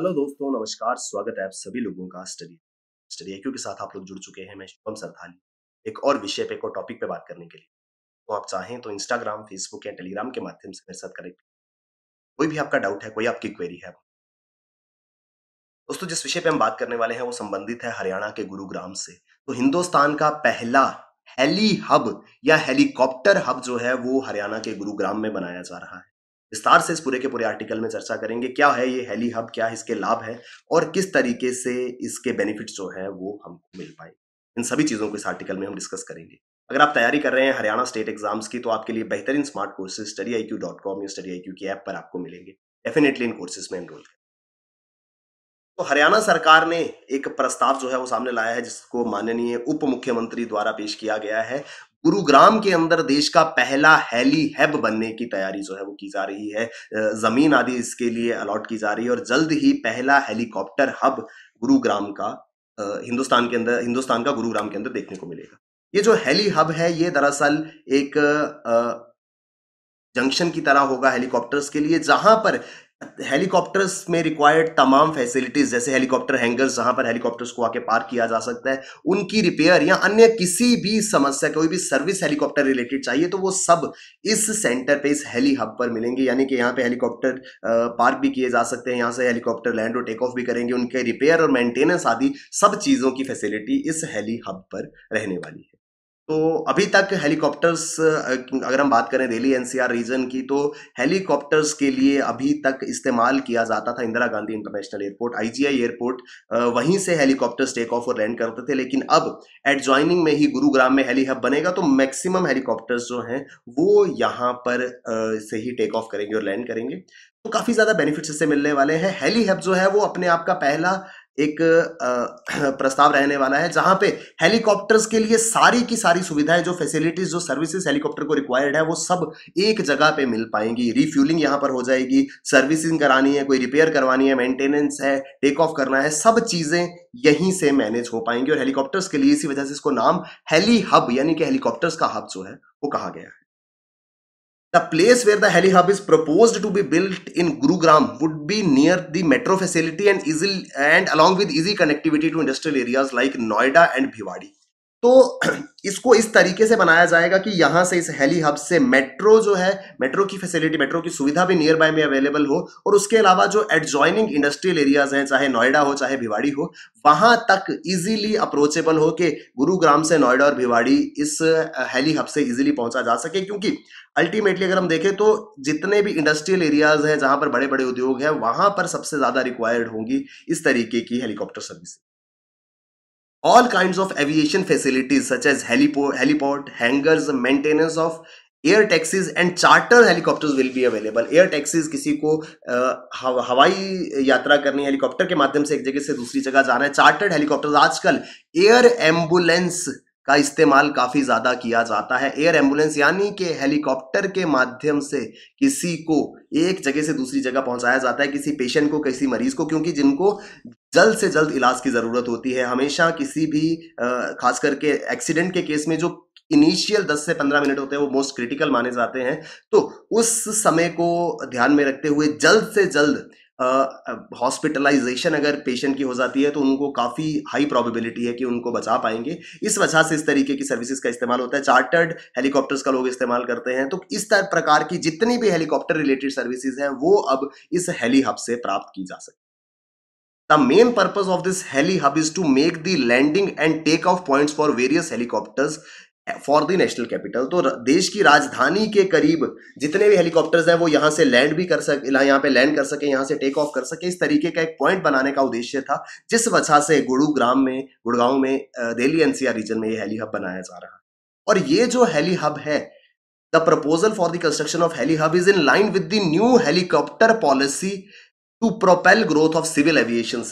Hello दोस्तों, नमस्कार। स्वागत है आप सभी लोगों का स्टडी स्टडी आईक्यू के साथ। आप लोग जुड़ चुके हैं। मैं शुभम सरथाली एक और विषय पे, एक और टॉपिक पे बात करने के लिए। तो आप चाहें तो इंस्टाग्राम, फेसबुक या टेलीग्राम के माध्यम से मेरे साथ कनेक्ट। कोई भी आपका डाउट है, कोई आपकी क्वेरी है। दोस्तों, जिस विषय पे हम बात करने वाले हैं वो संबंधित है हरियाणा के गुरुग्राम से। तो हिंदुस्तान का पहला हेली हब या हेलीकॉप्टर हब जो है वो हरियाणा के गुरुग्राम में बनाया जा रहा है। विस्तार से इस पूरे के पूरे आर्टिकल में चर्चा करेंगे। क्या है ये हेली हब, क्या है इसके लाभ है और किस तरीके से इसके बेनिफिट्स जो है वो हमको मिल पाए। इन सभी चीजों को इस आर्टिकल में हम डिस्कस करेंगे। अगर आप तैयारी कर रहे हैं हरियाणा स्टेट एग्जाम्स की, तो आपके लिए बेहतरीन स्मार्ट कोर्सेज StudyIQ.com या StudyIQ की ऐप पर आपको मिलेंगे। डेफिनेटली इन कोर्सेज में एनरोल करें। तो हरियाणा सरकार ने एक प्रस्ताव जो है वो सामने लाया है, जिसको माननीय उप मुख्यमंत्री द्वारा पेश किया गया है। गुरुग्राम के अंदर देश का पहला हेली हब बनने की तैयारी जो है वो की जा रही है। जमीन आदि इसके लिए अलॉट की जा रही है और जल्द ही पहला हेलीकॉप्टर हब गुरुग्राम का हिंदुस्तान का गुरुग्राम के अंदर देखने को मिलेगा। ये जो हेली हब है ये दरअसल एक जंक्शन की तरह होगा हेलीकॉप्टर्स के लिए, जहां पर हेलीकॉप्टर्स में रिक्वायर्ड तमाम फैसिलिटीज, जैसे हेलीकॉप्टर हैंगर्स जहां पर हेलीकॉप्टर्स को आके पार्क किया जा सकता है, उनकी रिपेयर या अन्य किसी भी समस्या, कोई भी सर्विस हेलीकॉप्टर रिलेटेड चाहिए तो वो सब इस सेंटर पे, इस हेली हब पर मिलेंगे। यानी कि यहाँ पे हेलीकॉप्टर पार्क भी किए जा सकते हैं, यहाँ से हेलीकॉप्टर लैंड और टेक ऑफ भी करेंगे, उनके रिपेयर और मेंटेनेंस आदि सब चीजों की फैसिलिटी इस हेली हब पर रहने वाली है। तो अभी तक हेलीकॉप्टर्स, अगर हम बात करें दिल्ली एनसीआर रीजन की, तो हेलीकॉप्टर्स के लिए अभी तक इस्तेमाल किया जाता था Indira Gandhi international airport, IGI airport. वहीं से हेलीकॉप्टर्स टेक ऑफ और लैंड करते थे। लेकिन अब एडजॉइनिंग में ही गुरुग्राम में हेली हब बनेगा, तो मैक्सिमम हेलीकॉप्टर्स जो हैं वो यहाँ पर से ही टेक ऑफ करेंगे और लैंड करेंगे। तो काफी ज्यादा बेनिफिट्स इससे मिलने वाले हैं। हेली हब जो है वो अपने आप का पहला एक प्रस्ताव रहने वाला है, जहां पे हेलीकॉप्टर्स के लिए सारी की सारी सुविधाएं, जो फैसिलिटीज, जो सर्विसेज हेलीकॉप्टर को रिक्वायर्ड है, वो सब एक जगह पे मिल पाएंगी। रिफ्यूलिंग यहां पर हो जाएगी, सर्विसिंग करानी है, कोई रिपेयर करवानी है, मेंटेनेंस है, टेक ऑफ करना है, सब चीजें यहीं से मैनेज हो पाएंगी। और हेलीकॉप्टर्स के लिए इसी वजह से इसको नाम हेली हब यानी कि हेलीकॉप्टर्स का हब जो है वो कहा गया है। The place where the heli hub is proposed to be built in Gurugram would be near the metro facility and along with easy connectivity to industrial areas like Noida and Bhiwadi. तो इसको इस तरीके से बनाया जाएगा कि यहां से, इस हेली हब से, मेट्रो जो है, मेट्रो की फैसिलिटी, मेट्रो की सुविधा भी नियर बाय में अवेलेबल हो, और उसके अलावा जो एडजॉइनिंग इंडस्ट्रियल एरियाज हैं, चाहे नोएडा हो चाहे भिवाड़ी हो, वहां तक इजीली अप्रोचेबल हो कि गुरुग्राम से नोएडा और भिवाड़ी इस हेली हब से इजीली पहुंचा जा सके। क्योंकि अल्टीमेटली अगर हम देखें तो जितने भी इंडस्ट्रियल एरियाज हैं जहां पर बड़े बड़े उद्योग हैं, वहां पर सबसे ज्यादा रिक्वायर्ड होंगी इस तरीके की helicopter service. All kinds of aviation facilities such as heliport, hangars, maintenance of air taxis and charter helicopters will be available. Air taxis, किसी को हवाई यात्रा करनी है, हेलीकॉप्टर के माध्यम से एक जगह से दूसरी जगह जाना है। चार्टर्ड हेलीकॉप्टर्स, आजकल एयर एम्बुलेंस का इस्तेमाल काफी ज्यादा किया जाता है। एयर एम्बुलेंस यानी कि हेलीकॉप्टर के माध्यम से किसी को एक जगह से दूसरी जगह पहुंचाया जाता है, किसी पेशेंट को, किसी मरीज को, क्योंकि जिनको जल्द से जल्द इलाज की जरूरत होती है। हमेशा किसी भी खास करके एक्सीडेंट के केस में जो इनिशियल 10 से 15 मिनट होते हैं वो मोस्ट क्रिटिकल माने जाते हैं। तो उस समय को ध्यान में रखते हुए जल्द से जल्द हॉस्पिटलाइजेशन अगर पेशेंट की हो जाती है तो उनको काफी हाई प्रोबेबिलिटी है कि उनको बचा पाएंगे। इस वजह से इस तरीके की सर्विसेज का इस्तेमाल होता है। चार्टर्ड हेलीकॉप्टर्स का लोग इस्तेमाल करते हैं। तो इस तरह प्रकार की जितनी भी हेलीकॉप्टर रिलेटेड सर्विसेज हैं वो अब इस हेली हब से प्राप्त की जा सकती है। The main purpose of this heli hub is to make the landing and take-off points for various helicopters for the national capital। तो देश की राजधानी के करीब जितने भी हेलीकॉप्टर्स हैं वो यहाँ से लैंड भी कर सके, यहाँ पे लैंड कर सके, यहाँ से टेक ऑफ कर सके। इस तरीके का एक पॉइंट बनाने का उद्देश्य था, जिस वजह से गुड़गांव में दिल्ली एनसीआर रीजन में ये हेली हब बनाया जा रहा है। और ये जो हेली हब है, the proposal for the construction of heli hub is in line with the new helicopter policy to propel growth of civil aviation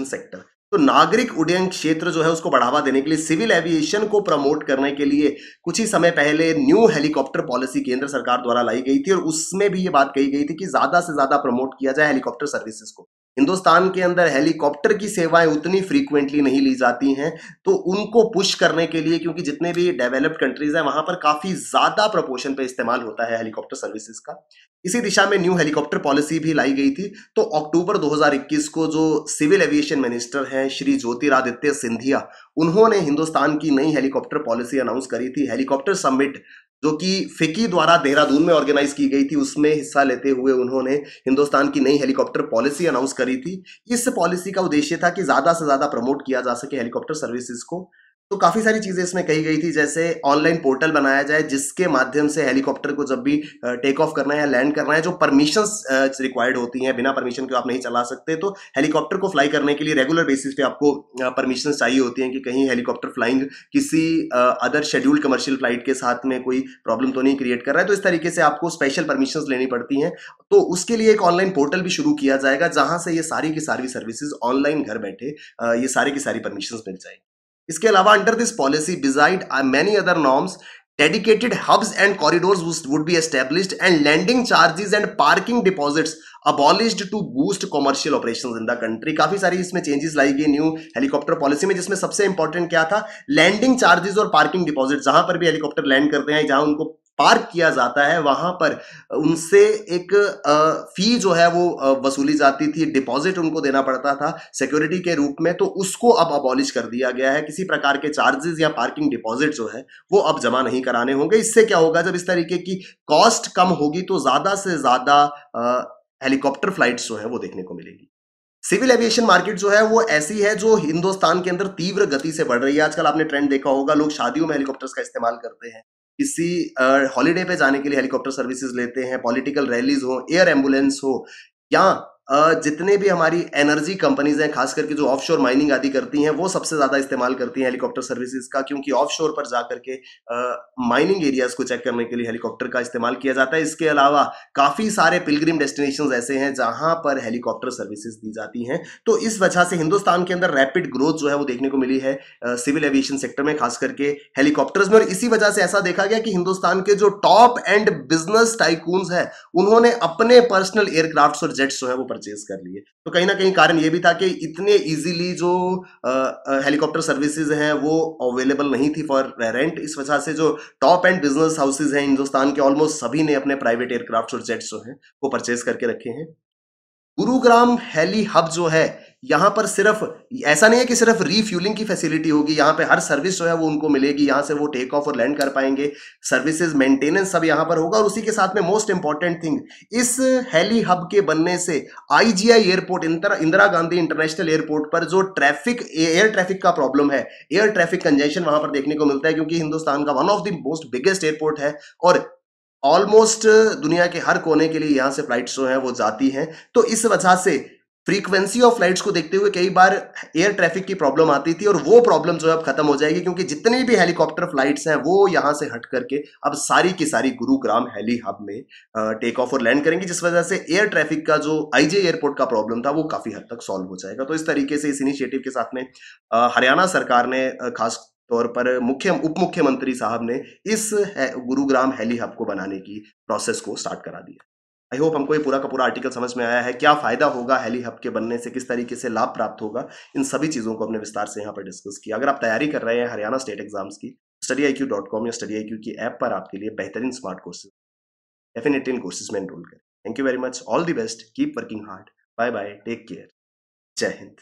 sector. तो नागरिक उड्डयन क्षेत्र जो है उसको बढ़ावा देने के लिए, सिविल एविएशन को प्रमोट करने के लिए कुछ ही समय पहले न्यू हेलीकॉप्टर पॉलिसी केंद्र सरकार द्वारा लाई गई थी, और उसमें भी ये बात कही गई थी कि ज्यादा से ज्यादा प्रमोट किया जाए हेलीकॉप्टर सर्विसेज को। हिंदुस्तान के अंदर हेलीकॉप्टर की सेवाएं उतनी फ्रीक्वेंटली नहीं ली जाती हैं, तो उनको पुश करने के लिए, क्योंकि जितने भी डेवलप्ड कंट्रीज हैं वहां पर काफी ज्यादा प्रोपोर्शन पे इस्तेमाल होता है हेलीकॉप्टर सर्विसेज का, इसी दिशा में न्यू हेलीकॉप्टर पॉलिसी भी लाई गई थी। तो अक्टूबर 2021 को जो सिविल एविएशन मिनिस्टर हैं श्री ज्योतिरादित्य सिंधिया, उन्होंने हिंदुस्तान की नई हेलीकॉप्टर पॉलिसी अनाउंस करी थी। हेलीकॉप्टर समिट जो कि फिकी द्वारा देहरादून में ऑर्गेनाइज की गई थी, उसमें हिस्सा लेते हुए उन्होंने हिंदुस्तान की नई हेलीकॉप्टर पॉलिसी अनाउंस करी थी। इस पॉलिसी का उद्देश्य था कि ज्यादा से ज्यादा प्रमोट किया जा सके हेलीकॉप्टर सर्विसेज को। तो काफी सारी चीजें इसमें कही गई थी, जैसे ऑनलाइन पोर्टल बनाया जाए जिसके माध्यम से हेलीकॉप्टर को जब भी टेक ऑफ करना है या लैंड करना है, जो परमिशंस रिक्वायर्ड होती हैं, बिना परमिशन के आप नहीं चला सकते। तो हेलीकॉप्टर को फ्लाई करने के लिए रेगुलर बेसिस पे आपको परमिशन चाहिए होती हैं कि कहीं हेलीकॉप्टर फ्लाइंग किसी अदर शेड्यूल्ड कमर्शियल फ्लाइट के साथ में कोई प्रॉब्लम तो नहीं क्रिएट कर रहा है। तो इस तरीके से आपको स्पेशल परमिशन लेनी पड़ती हैं। तो उसके लिए एक ऑनलाइन पोर्टल भी शुरू किया जाएगा जहां से ये सारी की सारी सर्विसेज ऑनलाइन घर बैठे ये सारी की सारी परमिशन मिल जाएगी। इसके अलावा under this policy beside many other norms, dedicated hubs and corridors would be established and landing charges and parking deposits abolished to boost commercial operations in the country। काफी सारी इसमें चेंजेस लाई गई न्यू हेलीकॉप्टर पॉलिसी में, जिसमें सबसे important क्या था, landing charges और पार्किंग डिपॉजिट। जहां पर भी हेलीकॉप्टर लैंड करते हैं, जहां उनको पार्क किया जाता है, वहां पर उनसे एक फी जो है वो वसूली जाती थी, डिपॉजिट उनको देना पड़ता था सिक्योरिटी के रूप में। तो उसको अब अबॉलिश कर दिया गया है। किसी प्रकार के चार्जेस या पार्किंग डिपॉजिट जो है वो अब जमा नहीं कराने होंगे। इससे क्या होगा, जब इस तरीके की कॉस्ट कम होगी तो ज्यादा से ज्यादा हेलीकॉप्टर फ्लाइट्स जो है वो देखने को मिलेगी। सिविल एविएशन मार्केट जो है वो ऐसी है जो हिंदुस्तान के अंदर तीव्र गति से बढ़ रही है। आजकल आपने ट्रेंड देखा होगा, लोग शादियों में हेलीकॉप्टर्स का इस्तेमाल करते हैं, किसी हॉलीडे पे जाने के लिए हेलीकॉप्टर सर्विसेज लेते हैं, पॉलिटिकल रैलीज हो, एयर एम्बुलेंस हो, या जितने भी हमारी एनर्जी कंपनीज हैं, खास करके जो ऑफशोर माइनिंग आदि करती हैं, वो सबसे ज्यादा इस्तेमाल करती हैं हेलीकॉप्टर सर्विसेज का, क्योंकि ऑफशोर पर जाकर के माइनिंग एरियाज को चेक करने के लिए हेलीकॉप्टर का इस्तेमाल किया जाता है। इसके अलावा काफी सारे पिलग्रिम डेस्टिनेशंस ऐसे हैं जहां पर हेलीकॉप्टर सर्विसेज दी जाती हैं। तो इस वजह से हिंदुस्तान के अंदर रैपिड ग्रोथ जो है वो देखने को मिली है सिविल एविएशन सेक्टर में, खास करके हेलीकॉप्टर्स में। और इसी वजह से ऐसा देखा गया कि हिंदुस्तान के जो टॉप एंड बिजनेस टाइकून्स हैं, उन्होंने अपने पर्सनल एयरक्राफ्ट्स और जेट्स जो है वो परचेज कर लिए। तो कहीं ना कहीं कारण ये भी था कि इतने इजीली जो हेलीकॉप्टर सर्विसेज हैं वो अवेलेबल नहीं थी फॉर रेंट। इस वजह से जो टॉप एंड बिजनेस हाउसेज हैं हिंदुस्तान के, ऑलमोस्ट सभी ने अपने प्राइवेट एयरक्राफ्ट्स और जेट्स जो हैं वो परचेज करके रखे हैं। गुरुग्राम हेली हब जो है, यहां पर सिर्फ ऐसा नहीं है कि सिर्फ रीफ्यूलिंग की फैसिलिटी होगी, यहां पे हर सर्विस जो है वो उनको मिलेगी, यहां से वो टेक ऑफ और लैंड कर पाएंगे, सर्विसेज मेंटेनेंस सब यहां पर होगा। और उसी के साथ में मोस्ट इंपॉर्टेंट थिंग, इस हेली हब के बनने से IGI airport, Indira Gandhi international airport पर जो ट्रैफिक, एयर ट्रैफिक का प्रॉब्लम है, एयर ट्रैफिक कंजेशन वहां पर देखने को मिलता है, क्योंकि हिंदुस्तान का one of the most biggest airport है और ऑलमोस्ट दुनिया के हर कोने के लिए यहां से फ्लाइट्स जो हैं वो जाती हैं। तो इस वजह से फ्रीक्वेंसी ऑफ फ्लाइट्स को देखते हुए कई बार एयर ट्रैफिक की प्रॉब्लम आती थी, और वो प्रॉब्लम जो है अब खत्म हो जाएगी, क्योंकि जितनी भी हेलीकॉप्टर फ्लाइट्स हैं वो यहां से हट करके अब सारी की सारी गुरुग्राम हेली हब में टेक ऑफ और लैंड करेंगी, जिस वजह से एयर ट्रैफिक का जो आईजे एयरपोर्ट का प्रॉब्लम था वो काफी हद तक सॉल्व हो जाएगा। तो इस तरीके से इस इनिशिएटिव के साथ में हरियाणा सरकार ने खास तौर पर उप मुख्यमंत्री साहब ने इस गुरुग्राम हेली हब को बनाने की प्रोसेस को स्टार्ट करा दिया। आई होप हमको ये पूरा का पूरा आर्टिकल समझ में आया है, क्या फायदा होगा हेली हब के बनने से, किस तरीके से लाभ प्राप्त होगा, इन सभी चीजों को हमने विस्तार से यहाँ पर डिस्कस किया। अगर आप तैयारी कर रहे हैं हरियाणा स्टेट एग्जाम्स की, studyIQ.com या studyIQ की ऐप पर आपके लिए बेहतरीन स्मार्ट कोर्सेज, डेफिनेटली इन कोर्सेज में एनरोल करें। Thank you very much, all the best, keep working hard, bye bye, take care, जय हिंद।